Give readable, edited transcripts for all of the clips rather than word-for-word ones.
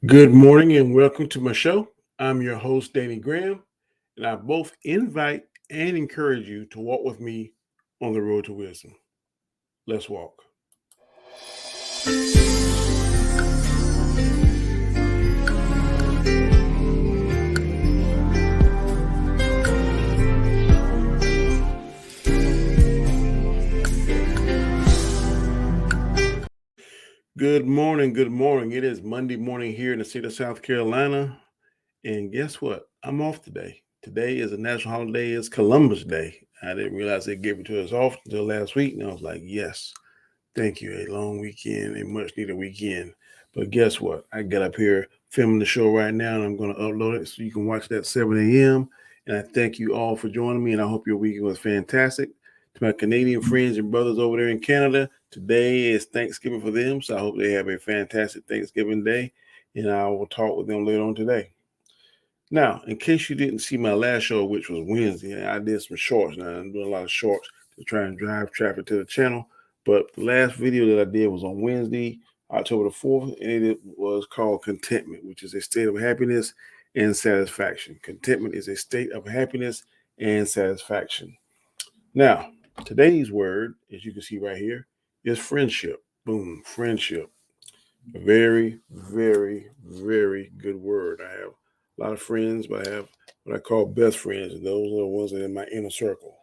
Good morning and welcome to my show. I'm your host, Danny Graham, and I both invite and encourage you to walk with me on the road to wisdom. Let's walk. Good morning. Good morning. It is Monday morning here in the state of South Carolina. And guess what? I'm off today. Today is a national holiday. It's Columbus Day. I didn't realize they gave it to us off until last week. And I was like, yes, thank you. A long weekend, a much needed weekend. But guess what? I got up here filming the show right now and I'm going to upload it so you can watch that at 7 a.m. And I thank you all for joining me. And I hope your weekend was fantastic. To my Canadian friends and brothers over there in Canada, today is Thanksgiving for them. So I hope they have a fantastic Thanksgiving day. And I will talk with them later on today. Now, in case you didn't see my last show, which was Wednesday, I did some shorts. Now, I'm doing a lot of shorts to try and drive traffic to the channel. But the last video that I did was on Wednesday, October the 4th, and it was called Contentment, which is a state of happiness and satisfaction. Contentment is a state of happiness and satisfaction. Now, today's word, as you can see right here, is friendship. Boom, friendship. A very, very, very good word. I have a lot of friends, but I have what I call best friends, and those are the ones that are in my inner circle.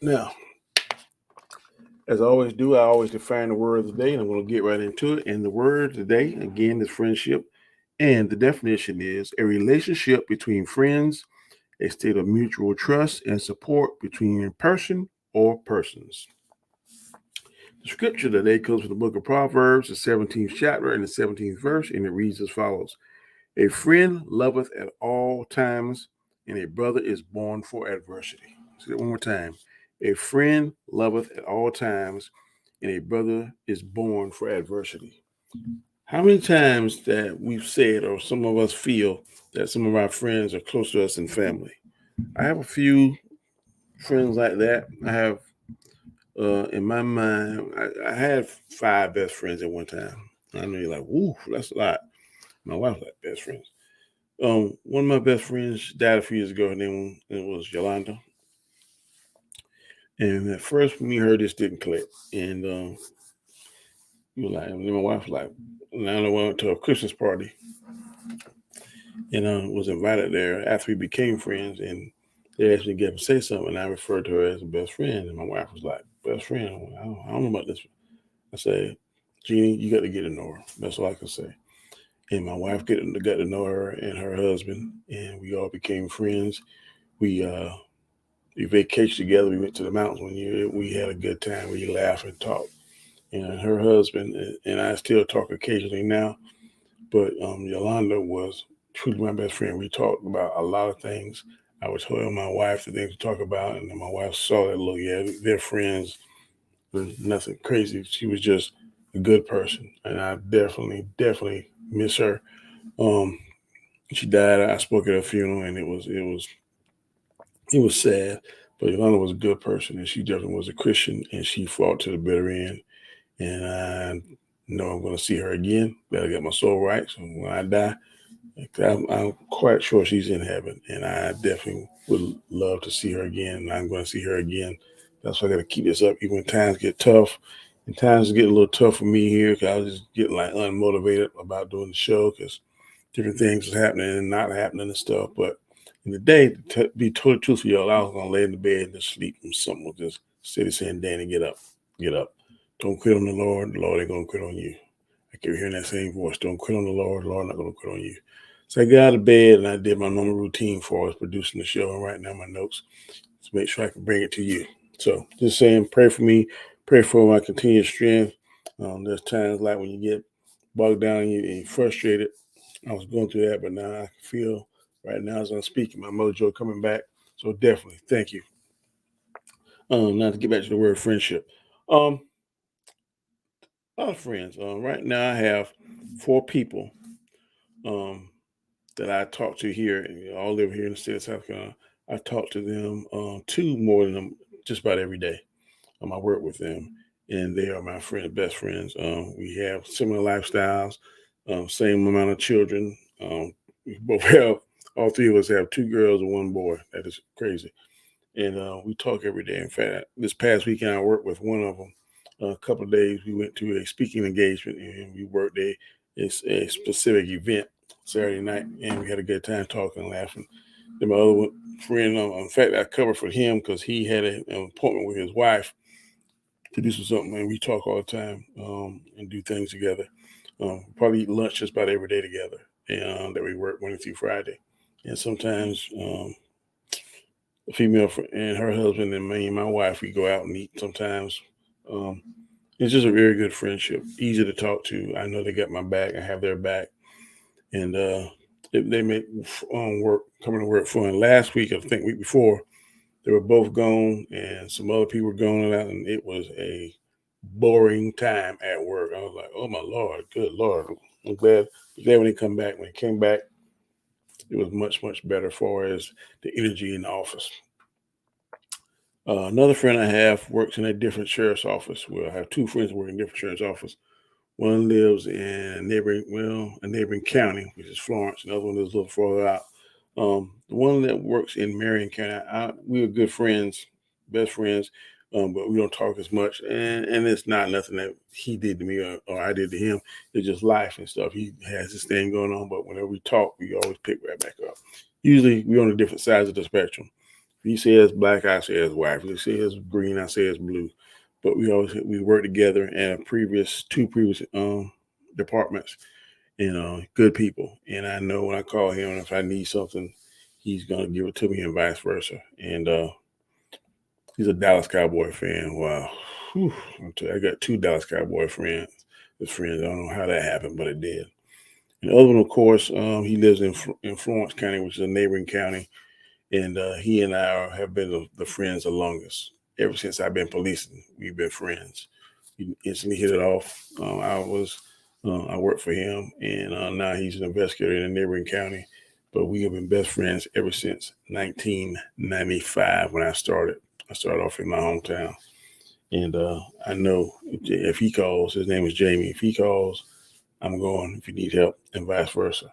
Now, as I always do, I always define the word of the day, and I'm going to get right into it. And the word today, again, is friendship. And the definition is a relationship between friends, a state of mutual trust and support between a person or persons. The scripture today comes from the book of Proverbs, the 17th chapter and the 17th verse, and it reads as follows. A friend loveth at all times, and a brother is born for adversity. Say it one more time. A friend loveth at all times, and a brother is born for adversity. How many times that we've said, or some of us feel, that some of our friends are close to us in family? I have a few friends like that. I have, in my mind, I had 5 best friends at one time. I know you're like, woo, that's a lot. My wife's like best friends. One of my best friends died a few years ago. Her name was Yolanda. And at first, when we heard this didn't click. And you were like, and then my wife was like, and I went to a Christmas party and was invited there after we became friends. And they asked me to get up and say something. And I referred to her as a best friend. And my wife was like, best friend? I don't know about this. I said, Jeannie, you got to get to know her. That's all I can say. And my wife got to know her and her husband. And we all became friends. We vacationed together. We went to the mountains one year. We had a good time. We laughed and talked. And her husband and I still talk occasionally now. But Yolanda was truly my best friend. We talked about a lot of things. I would tell my wife the things to talk about, and then my wife saw that look. Yeah, they're friends. There's nothing crazy. She was just a good person, and I definitely miss her. Um, she died. I spoke at her funeral, and it was sad. But Yolanda was a good person, and she definitely was a Christian, and she fought to the bitter end. And I know I'm going to see her again. Better get my soul right. So when I die, I'm quite sure she's in heaven, and I definitely would love to see her again. And I'm going to see her again. That's why I got to keep this up, even when times get tough. And times get a little tough for me here because I was just getting like unmotivated about doing the show because different things was happening and not happening and stuff. But in the day, to be totally truthful, y'all, I was gonna lay in the bed and just sleep, and something was just steady saying, "Danny, get up, get up. Don't quit on the Lord. The Lord ain't gonna quit on you." I kept hearing that same voice. Don't quit on the Lord. The Lord not gonna quit on you. So I got out of bed and I did my normal routine for us producing the show and writing down my notes to make sure I can bring it to you. So just saying, pray for me, pray for my continued strength. There's times like when you get bogged down and you're frustrated. I was going through that, but now I feel right now as I'm speaking, my mojo coming back. So definitely, thank you. Now to get back to the word friendship. Um, a lot of friends. Right now I have 4 people um, that I talk to here, and all live here in the state of South Carolina. I talk to them 2 more than them just about every day. I work with them, and they are my best friends. We have similar lifestyles, same amount of children. We both have, all three of us have two girls and one boy. That is crazy. And we talk every day. In fact, this past weekend I worked with one of them. A couple of days we went to a speaking engagement and we worked a specific event Saturday night, and we had a good time talking and laughing. Then my other friend, in fact, I covered for him because he had an appointment with his wife to do something, and we talk all the time and do things together. Probably eat lunch just about every day together, and that we work Monday through Friday. And sometimes a female and her husband and me and my wife, we go out and eat sometimes. Um, it's just a very good friendship, easy to talk to. I know they got my back, I have their back, and they make work coming to work fun. Last week, I think week before, they were both gone, and some other people were gone, and it was a boring time at work. I was like, "Oh my lord, good lord!" I'm glad when they come back. When they came back, it was much better as far as the energy in the office. Another friend I have works in a different sheriff's office. Well, I have two friends working in different sheriff's office. One lives in a neighboring county, which is Florence. Another one lives a little further out. The one that works in Marion County, we are good friends, best friends, but we don't talk as much. And it's not nothing that he did to me or I did to him. It's just life and stuff. He has this thing going on, but whenever we talk, we always pick right back up. Usually, we're on the different sides of the spectrum. If he says black, I say it's white. If he says green, I say it's blue. But we work together in two previous departments, and good people. And I know when I call him, if I need something, he's gonna give it to me, and vice versa. And he's a Dallas Cowboy fan. Wow, whew. I got two Dallas Cowboy friends. His friends. I don't know how that happened, but it did. And the other one, of course, he lives in Florence County, which is a neighboring county, and he and I have been the friends the longest. Ever since I've been policing, we've been friends. We instantly hit it off. I worked for him, and now he's an investigator in a neighboring county. But we have been best friends ever since 1995 when I started. I started off in my hometown, and I know if he calls, his name is Jamie. If he calls, I'm going. If you need help, and vice versa.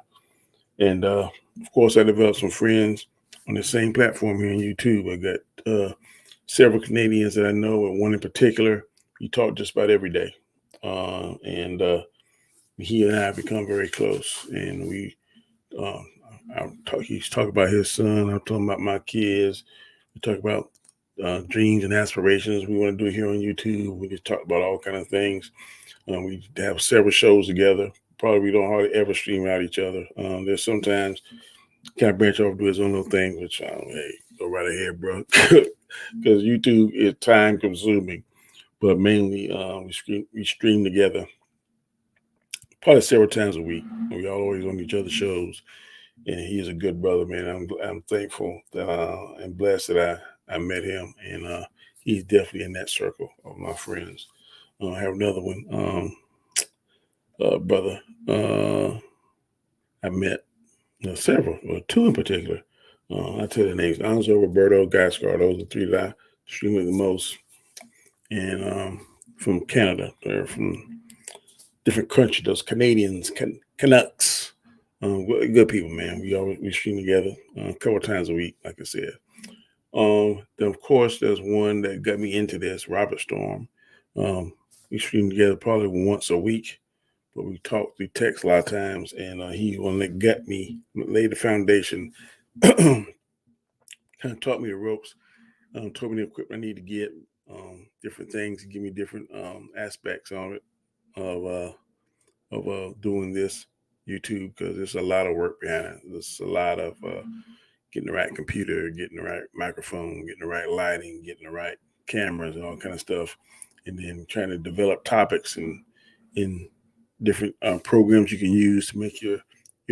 And of course, I developed some friends on the same platform here on YouTube. I got several Canadians that I know, and one in particular, we talk just about every day. And he and I have become very close. And uh, he's talking about his son. I'm talking about my kids. We talk about dreams and aspirations we want to do here on YouTube. We just talk about all kind of things. We have several shows together. Probably we don't hardly ever stream out each other. There's sometimes kind of branch off, do his own little thing, which hey, go right ahead, bro. Because YouTube is time consuming, but mainly we stream together probably several times a week. We all always on each other's shows, and he is a good brother, man. I'm thankful that and blessed that I met him, and he's definitely in that circle of my friends. I have another one, brother. I met several, two in particular. I tell the names: Anzo, Roberto, Gascar. Those are the three that I stream with the most, and from Canada. They're from different countries. Those Canadians, Canucks, good people, man. We stream together a couple of times a week, like I said. Then of course there's one that got me into this, Robert Storm. Um, we stream together probably once a week, but we talk through text a lot of times, and he's one that got me, laid the foundation, kind of taught me the ropes, told me the equipment I need to get, different things, give me different aspects of it, of doing this YouTube, because there's a lot of work behind it. There's a lot of getting the right computer, getting the right microphone, getting the right lighting, getting the right cameras, and all kind of stuff, and then trying to develop topics and in different programs you can use to make your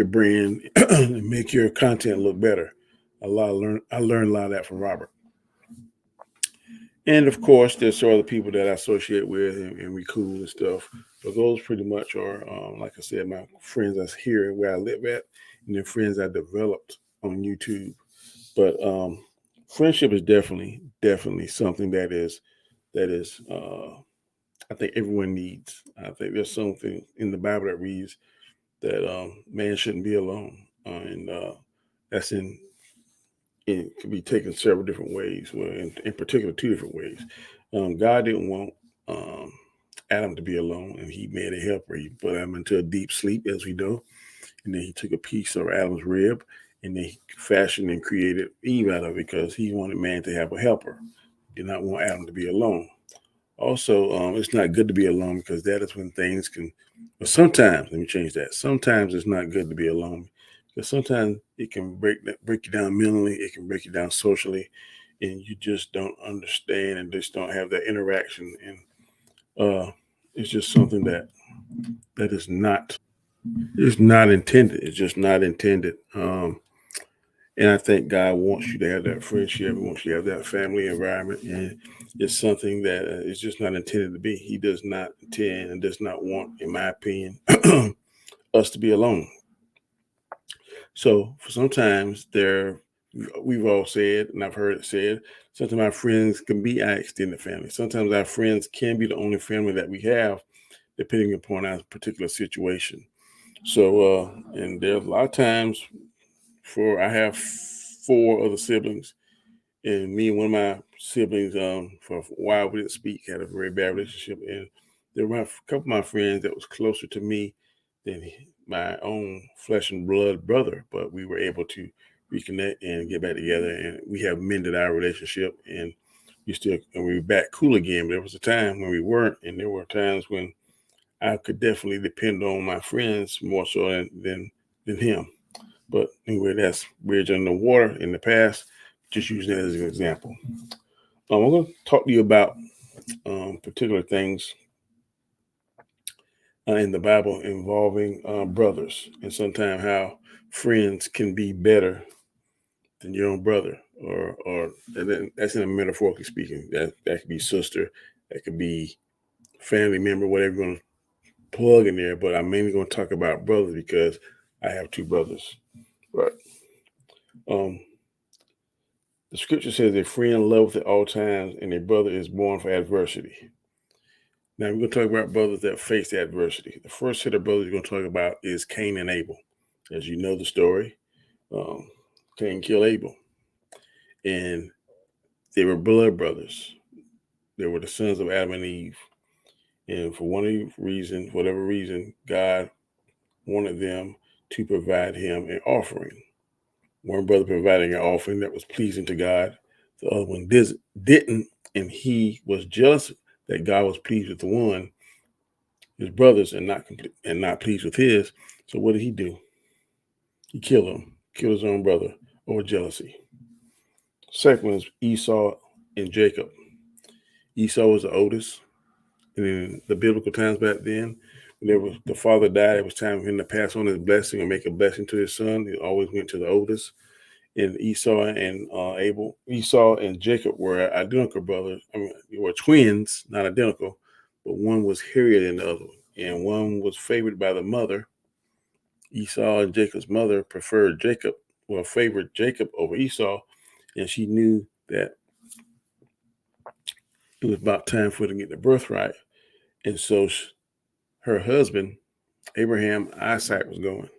brand and make your content look better. I learned a lot of that from Robert. And of course, there's some other people that I associate with, and we cool and stuff. But those pretty much are, like I said, my friends that's here where I live at, and then friends I developed on YouTube. But friendship is definitely something that is I think everyone needs. I think there's something in the Bible that reads that man shouldn't be alone, and that's in it can be taken several different ways. Well, in particular, two different ways. God didn't want um, Adam to be alone, and He made a helper. He put him into a deep sleep, as we know, and then He took a piece of Adam's rib, and then He fashioned and created Eve out of it because He wanted man to have a helper. He did not want Adam to be alone. Also, it's not good to be alone because that is when things can. But sometimes, let me change that. Sometimes it's not good to be alone because sometimes it can break you down mentally. It can break you down socially, and you just don't understand and just don't have that interaction. And it's just something that is not intended. It's just not intended. And I think God wants you to have that friendship. He wants you to have that family environment. And it's something that is just not intended to be. He does not intend and does not want, in my opinion, us to be alone. So sometimes we've all said, and I've heard it said, sometimes our friends can be our extended family. Sometimes our friends can be the only family that we have, depending upon our particular situation. So, and there's a lot of times I have four other siblings, and me and one of my siblings, for a while we didn't speak, had a very bad relationship, and there were a couple of my friends that was closer to me than my own flesh and blood brother, but we were able to reconnect and get back together, and we have mended our relationship, and we were back cool again. But there was a time when we weren't, and there were times when I could definitely depend on my friends more so than him. But anyway, that's bridge under the water in the past. Just using that as an example. I'm going to talk to you about particular things in the Bible involving brothers, and sometimes how friends can be better than your own brother, or that's in a metaphorically speaking. That could be sister, that could be family member, whatever you're going to plug in there. But I'm mainly going to talk about brothers because I have two brothers. Right. Um, the scripture says a friend loveth at all times, and a brother is born for adversity. Now we're going to talk about brothers that face adversity. The first set of brothers we're going to talk about is Cain and Abel. As you know the story, um, Cain killed Abel, and they were blood brothers. They were the sons of Adam and Eve, and for whatever reason, God wanted them to provide him an offering. One brother providing an offering that was pleasing to God, the other one didn't, and he was jealous that God was pleased with the one, his brothers, and not pleased with his. So what did he do? He killed his own brother over jealousy. Second one is Esau and Jacob. Esau was the oldest, and in the biblical times back then, when the father died, it was time for him to pass on his blessing or make a blessing to his son. He always went to the oldest. And Esau and Jacob were identical brothers. I mean, they were twins, not identical, but one was hairier than the other, and one was favored by the mother. Esau and Jacob's mother favored Jacob over Esau, and she knew that it was about time for her to get the birthright. And so her husband, Abraham, eyesight was going.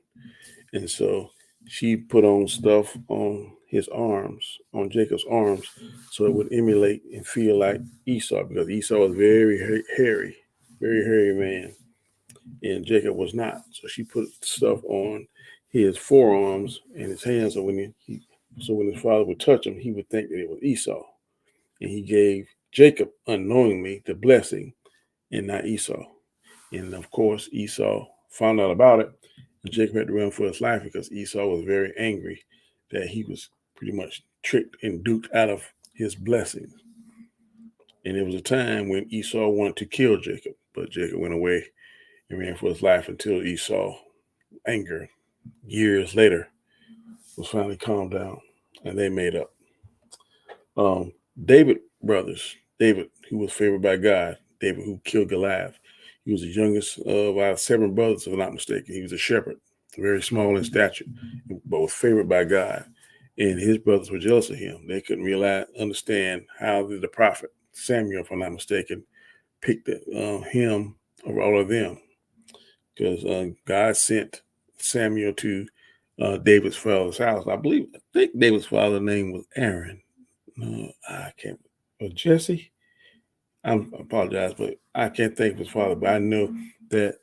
And so she put on stuff on his arms, on Jacob's arms, so it would emulate and feel like Esau, because Esau was very hairy man, and Jacob was not. So she put stuff on his forearms and his hands, so when his father would touch him, he would think that it was Esau, and he gave Jacob unknowingly the blessing and not Esau. And of course, Esau found out about it, and Jacob had to run for his life because Esau was very angry that he was pretty much tricked and duped out of his blessings. And there was a time when Esau wanted to kill Jacob, but Jacob went away and ran for his life until Esau's anger, years later, was finally calmed down, and they made up. David brothers, David, who was favored by God, David, who killed Goliath. He was the youngest of our 7 brothers, if I'm not mistaken. He was a shepherd, very small in stature, but was favored by God. And his brothers were jealous of him. They couldn't understand how the prophet Samuel, if I'm not mistaken, picked him over all of them, because God sent Samuel to David's father's house. I think David's father's name was Aaron. No, I can't. Or Jesse. I apologize, but I can't think of his father. But I know that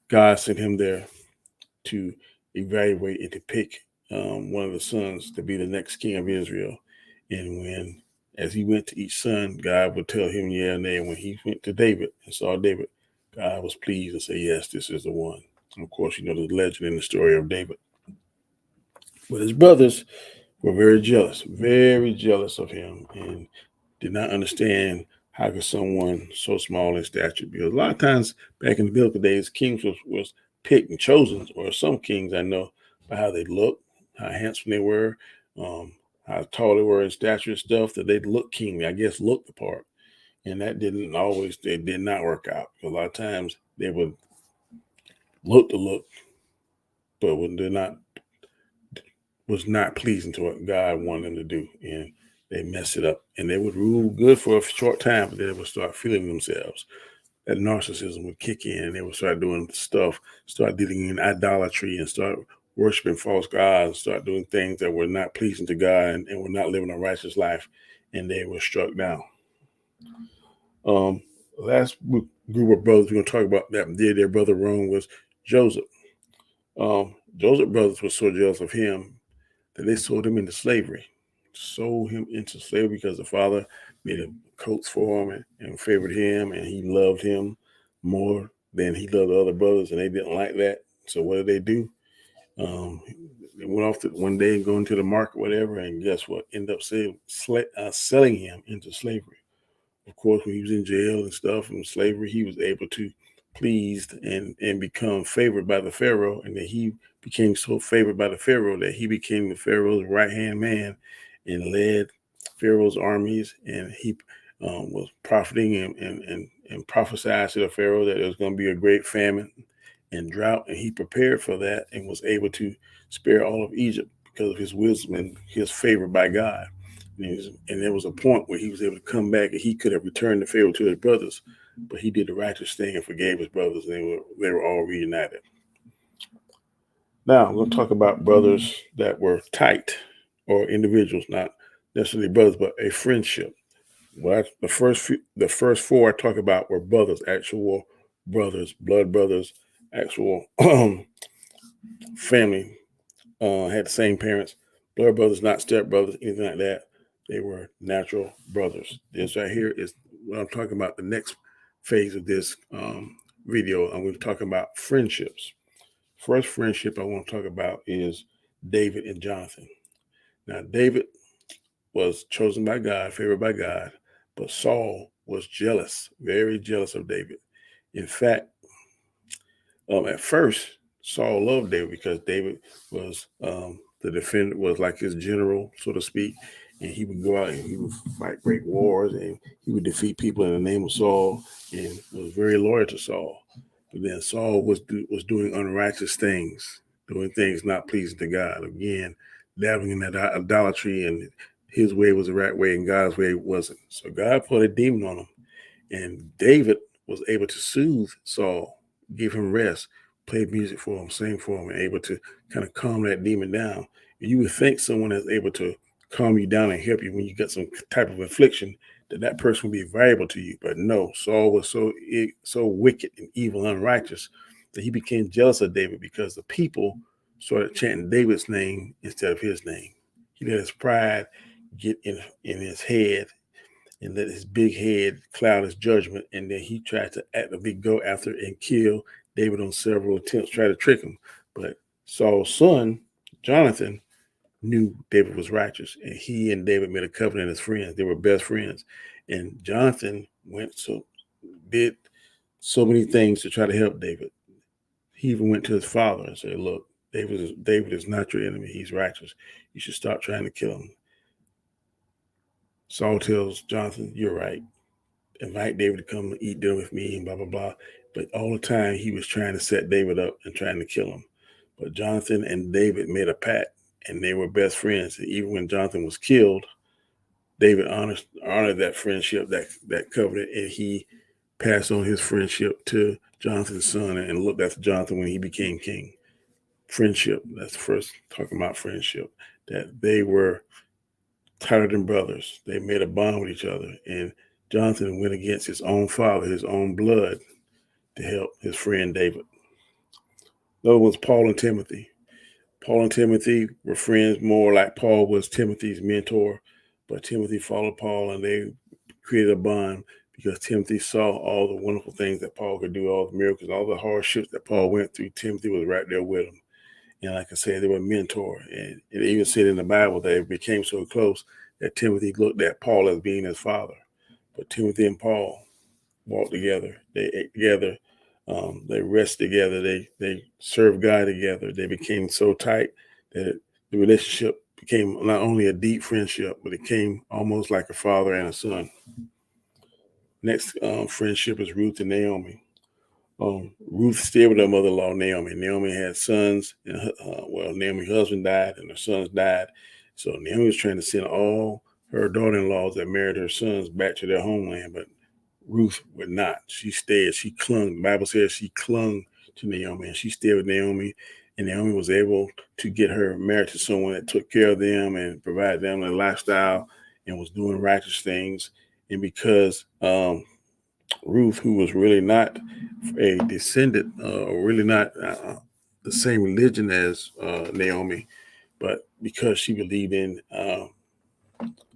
God sent him there to evaluate and to pick one of the sons to be the next king of Israel. And as he went to each son, God would tell him yeah and nay. And when he went to David and saw David, God was pleased and said, yes, this is the one. And of course, you know the legend and the story of David. But his brothers were very jealous of him, and did not understand how could someone so small in stature. Because a lot of times back in the biblical days, kings was picked and chosen, or some kings I know, by how they looked, how handsome they were, how tall they were in stature and stuff, that they looked kingly, I guess looked the part. And that it did not work out. A lot of times they would look the look, but when they're not was not pleasing to what God wanted them to do. And they messed it up. And they would rule good for a short time, but then they would start feeling themselves. That narcissism would kick in, and they would start doing stuff, start dealing in idolatry, and start worshiping false gods, start doing things that were not pleasing to God, and were not living a righteous life, and they were struck down. Last group of brothers we're going to talk about that did their brother wrong was Joseph. Joseph's brothers were so jealous of him that they sold him into slavery. Sold him into slavery because the father made a coats for him and favored him, and he loved him more than he loved the other brothers, and they didn't like that. So what did they do? They went off one day and going to the market, whatever, and guess what? Ended up selling him into slavery. Of course, when he was in jail and stuff and slavery, he was able to pleased and become favored by the Pharaoh, and that he became so favored by the Pharaoh that he became the Pharaoh's right-hand man and led Pharaoh's armies, and he was profiting and prophesied to the Pharaoh that there was going to be a great famine and drought, and he prepared for that and was able to spare all of Egypt because of his wisdom and his favor by God. And there was a point where he was able to come back, and he could have returned the favor to his brothers, but he did the righteous thing and forgave his brothers, and they were all reunited. Now, I'm going to talk about brothers that were tight, or individuals, not necessarily brothers, but a friendship. The first four I talk about were brothers, actual brothers, blood brothers, actual family, had the same parents, blood brothers, not step brothers, anything like that. They were natural brothers. This right here is what I'm talking about. The next phase of this video, I'm going to talk about friendships. First friendship I want to talk about is David and Jonathan. Now, David was chosen by God, favored by God, but Saul was jealous, very jealous of David. In fact, at first, Saul loved David because David was the defender, was like his general, so to speak, and he would go out and he would fight great wars, and he would defeat people in the name of Saul, and was very loyal to Saul. But then Saul was doing unrighteous things, doing things not pleasing to God. Again, dabbling in that idolatry, and his way was the right way, and God's way wasn't. So God put a demon on him, and David was able to soothe Saul, give him rest, play music for him, sing for him, and able to kind of calm that demon down. And you would think someone that's able to calm you down and help you when you get some type of affliction, that person would be valuable to you. But no, Saul was so wicked and evil and unrighteous that he became jealous of David because the people started chanting David's name instead of his name. He let his pride get in his head and let his big head cloud his judgment. And then he tried to actively go after and kill David on several attempts, try to trick him. But Saul's son, Jonathan, knew David was righteous, and he and David made a covenant as friends. They were best friends. And Jonathan did so many things to try to help David. He even went to his father and said, look, David is not your enemy. He's righteous. You should stop trying to kill him. Saul tells Jonathan, you're right. Invite David to come and eat dinner with me and blah, blah, blah. But all the time he was trying to set David up and trying to kill him. But Jonathan and David made a pact, and they were best friends. And even when Jonathan was killed, David honored that friendship, that covenant, and he passed on his friendship to Jonathan's son and looked after Jonathan when he became king. Friendship. That's the first talking about friendship. That they were tighter than brothers. They made a bond with each other. And Jonathan went against his own father, his own blood, to help his friend David. The other one's Paul and Timothy. Paul and Timothy were friends more like Paul was Timothy's mentor, but Timothy followed Paul and they created a bond because Timothy saw all the wonderful things that Paul could do, all the miracles, all the hardships that Paul went through. Timothy was right there with him. And like I said, they were mentor. And it even said in the Bible that it became so close that Timothy looked at Paul as being his father. But Timothy and Paul walked together. They ate together. They rested together. They served God together. They became so tight that the relationship became not only a deep friendship, but it came almost like a father and a son. Next friendship is Ruth and Naomi. Ruth stayed with her mother-in-law Naomi. Naomi had sons, and Naomi's husband died, and her sons died. So Naomi was trying to send all her daughter-in-laws that married her sons back to their homeland, but Ruth would not. She stayed. She clung. The Bible says she clung to Naomi, and she stayed with Naomi. And Naomi was able to get her married to someone that took care of them and provided them a lifestyle and was doing righteous things. And because Ruth, who was really not a descendant, or really not the same religion as Naomi, but because she believed in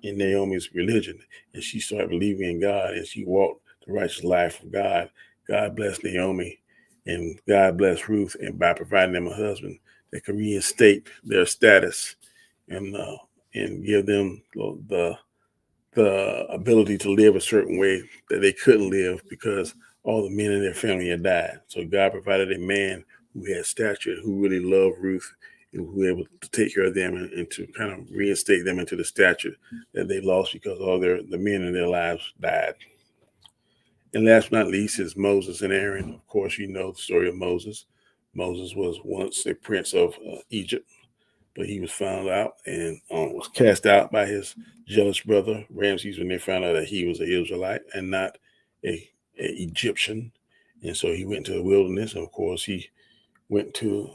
Naomi's religion, and she started believing in God, and she walked the righteous life of God. God blessed Naomi, and God blessed Ruth, and by providing them a husband that could reinstate their status and give them the ability to live a certain way that they couldn't live because all the men in their family had died. So God provided a man who had stature, who really loved Ruth, and who was able to take care of them and to kind of reinstate them into the stature that they lost because all the men in their lives died. And last but not least is Moses and Aaron. Of course, you know the story of Moses. Moses was once a prince of Egypt, but he was found out and was cast out by his jealous brother Ramses when they found out that he was an Israelite and not a Egyptian. And so he went to the wilderness. And of course, he went to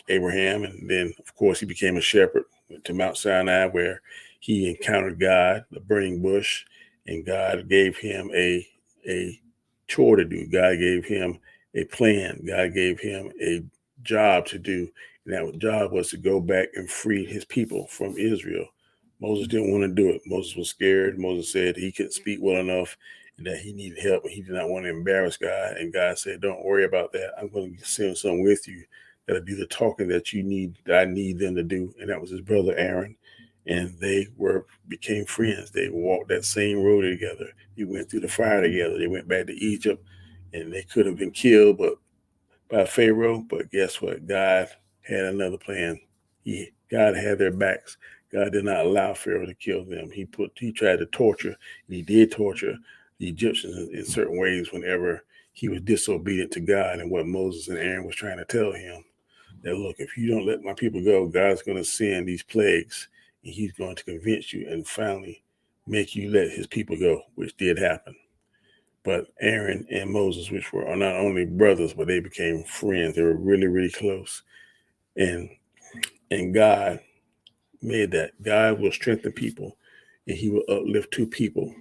Abraham, and then of course he became a shepherd. Went to Mount Sinai where he encountered God, the burning bush, and God gave him a chore to do. God gave him a plan. God gave him a job to do, and that job was to go back and free his people from Israel. Moses didn't want to do it. Moses was scared. Moses said he couldn't speak well enough and that he needed help, and he did not want to embarrass God. And God said, "Don't worry about that. I'm going to send someone with you that'll do the talking that you need, that I need them to do." And that was his brother Aaron. And they became friends. They walked that same road together. They went through the fire together. They went back to Egypt, and they could have been killed, by Pharaoh. But guess what? God had another plan. God had their backs. God did not allow Pharaoh to kill them. He tried to torture, and he did torture the Egyptians in certain ways whenever he was disobedient to God and what Moses and Aaron was trying to tell him. That look, if you don't let my people go, God's going to send these plagues, and he's going to convince you and finally make you let his people go, which did happen. But Aaron and Moses, which were not only brothers, but they became friends. They were really, really close. And God made that. God will strengthen people, and he will uplift two people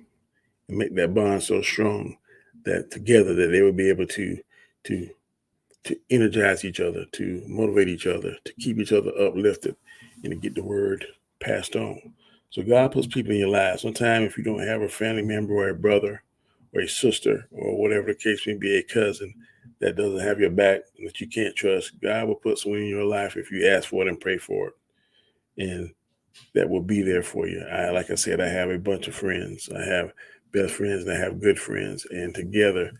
and make that bond so strong that together that they will be able to to energize each other, to motivate each other, to keep each other uplifted, and to get the word passed on. So God puts people in your lives. Sometimes if you don't have a family member or a brother or a sister or whatever the case may be, a cousin that doesn't have your back, that you can't trust, God will put someone in your life if you ask for it and pray for it. And that will be there for you. Like I said, I have a bunch of friends. I have best friends and I have good friends. And together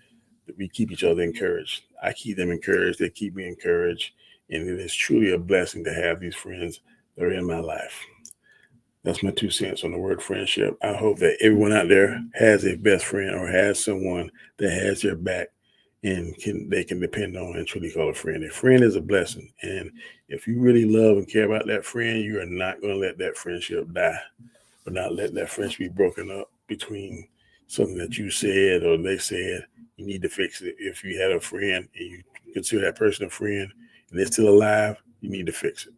we keep each other encouraged. I keep them encouraged. They keep me encouraged. And it is truly a blessing to have these friends that are in my life. That's my 2 cents on the word friendship. I hope that everyone out there has a best friend or has someone that has their back and they can depend on and truly call a friend. A friend is a blessing. And if you really love and care about that friend, you are not going to let that friendship die or not let that friendship be broken up between something that you said or they said. you need to fix it. If you had a friend and you consider that person a friend and they're still alive, you need to fix it.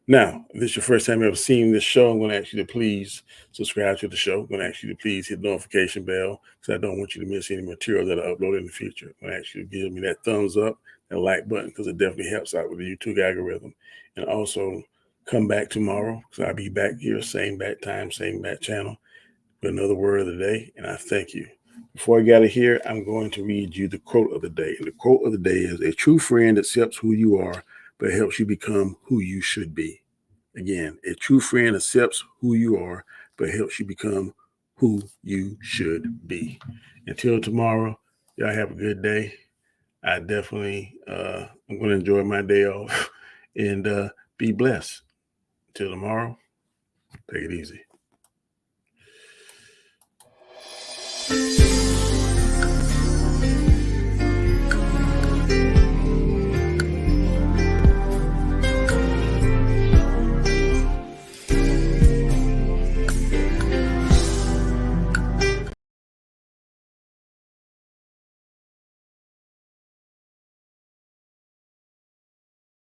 Now, if this is your first time ever seeing this show, I'm going to ask you to please subscribe to the show. I'm going to ask you to please hit the notification bell because I don't want you to miss any material that I upload in the future. I'm going to ask you to give me that thumbs up and like button because it definitely helps out with the YouTube algorithm. And also come back tomorrow because I'll be back here, same bat time, same bat channel with another word of the day. And I thank you. Before I get out of here, I'm going to read you the quote of the day. And the quote of the day is, a true friend accepts who you are, but helps you become who you should be. Again, a true friend accepts who you are, but helps you become who you should be. Until tomorrow, y'all have a good day. I definitely, I'm going to enjoy my day off and be blessed. Until tomorrow, take it easy.